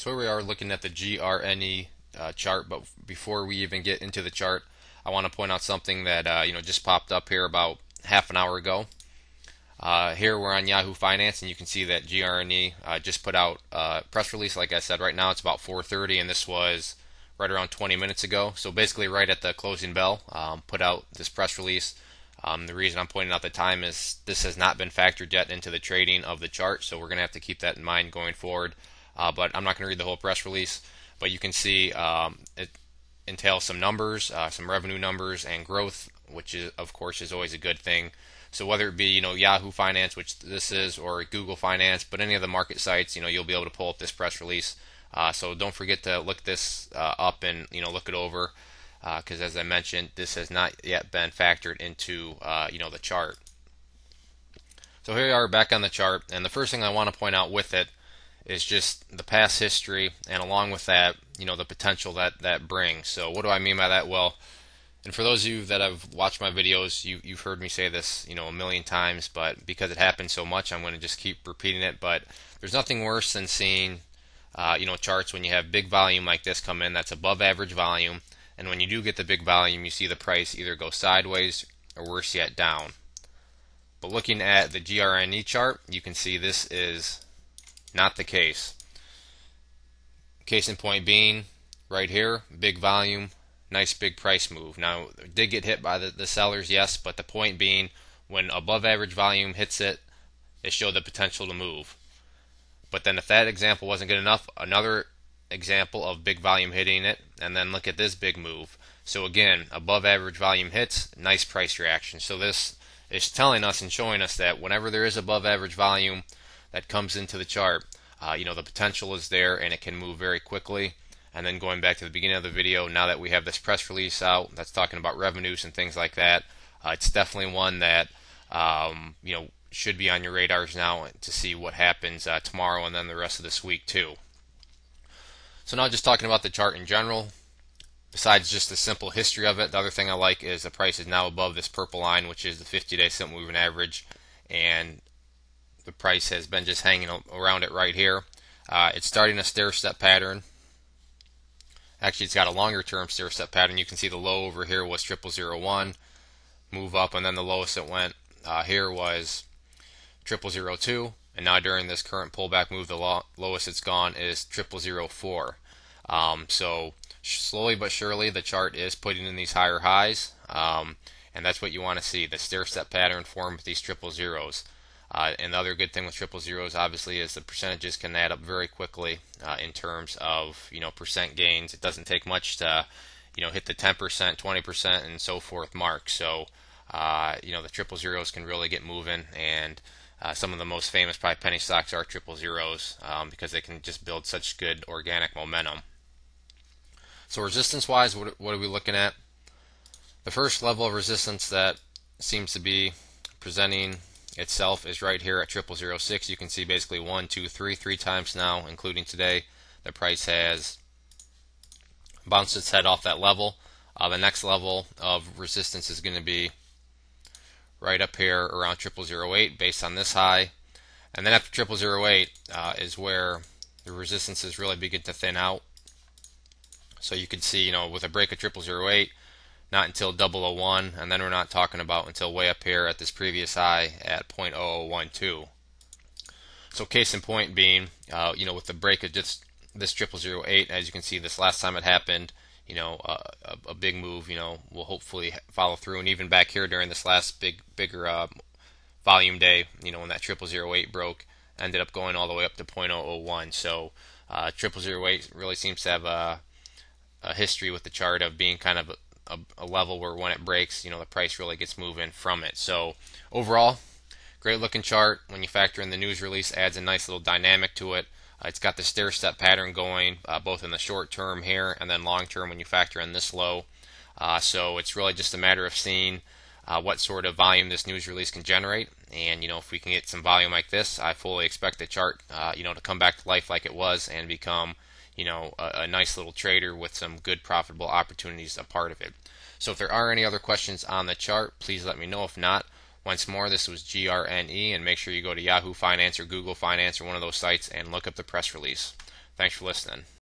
So here we are looking at the GRNE chart, but before we even get into the chart, I want to point out something that just popped up here about half an hour ago. Here we're on Yahoo Finance, and you can see that GRNE just put out a press release. Like I said, right now it's about 4:30, and this was right around 20 minutes ago. So basically, right at the closing bell, put out this press release. The reason I'm pointing out the time is this has not been factored yet into the trading of the chart, so we're going to have to keep that in mind going forward. But I'm not going to read the whole press release, but you can see it entails some numbers, some revenue numbers, and growth, which is, of course, is always a good thing. So whether it be Yahoo Finance, which this is, or Google Finance, but any of the market sites, you'll be able to pull up this press release. So don't forget to look this up and look it over, because as I mentioned, this has not yet been factored into the chart. So here we are back on the chart, and the first thing I want to point out with it is just the past history, and along with that, the potential that brings. So what do I mean by that? Well, and for those of you that have watched my videos, you've heard me say this, a million times, but because it happens so much, I'm going to just keep repeating it. But there's nothing worse than seeing, charts when you have big volume like this come in that's above average volume, and when you do get the big volume, you see the price either go sideways or worse yet, down. But looking at the GRNE chart, you can see this is not the case. Case in point being, right here, big volume, nice big price move. Now, it did get hit by the sellers, yes, but the point being, when above average volume hits it, it showed the potential to move. But then if that example wasn't good enough, another example of big volume hitting it, and then look at this big move. So again, above average volume hits, nice price reaction. So this is telling us and showing us that whenever there is above average volume that comes into the chart, the potential is there and it can move very quickly. And then going back to the beginning of the video, now that we have this press release out that's talking about revenues and things like that, it's definitely one that should be on your radars now to see what happens tomorrow and then the rest of this week too. So now just talking about the chart in general, besides just the simple history of it, the other thing I like is the price is now above this purple line, which is the 50-day simple moving average, and the price has been just hanging around it right here. It's starting a stair-step pattern. Actually, it's got a longer term stair-step pattern. You can see the low over here was 0001, move up, and then the lowest it went here was 0002, and now during this current pullback move, the lowest it's gone is 0004. So slowly but surely, the chart is putting in these higher highs, and that's what you want to see, the stair-step pattern form with these triple zeros. And the other good thing with triple zeros, obviously, is the percentages can add up very quickly in terms of percent gains. It doesn't take much to hit the 10%, 20%, and so forth mark. So the triple zeros can really get moving, and some of the most famous probably penny stocks are triple zeros because they can just build such good organic momentum. So resistance-wise, what are we looking at? The first level of resistance that seems to be presenting itself is right here at 0006. You can see basically 1, 2, 3 times now, including today, the price has bounced its head off that level. The next level of resistance is going to be right up here around 0008 based on this high, and then after 0008 is where the resistances really begin to thin out. So you can see, with a break of 0008, not until 001, and then we're not talking about until way up here at this previous high at 0.0012. So case in point being, with the break of just this 0008, as you can see, this last time it happened, a big move, will hopefully follow through, and even back here during this last bigger volume day, when that 0008 broke, ended up going all the way up to 0.001. So 0008 really seems to have a history with the chart of being kind of a level where when it breaks, the price really gets moving from it. So overall, great looking chart. When you factor in the news release, adds a nice little dynamic to it. It's got the stair-step pattern going both in the short term here and then long term when you factor in this low. So it's really just a matter of seeing what sort of volume this news release can generate. And if we can get some volume like this, I fully expect the chart to come back to life like it was and become a nice little trader with some good profitable opportunities a part of it. So if there are any other questions on the chart, please let me know. If not, once more, this was GRNE, and make sure you go to Yahoo Finance or Google Finance or one of those sites and look up the press release. Thanks for listening.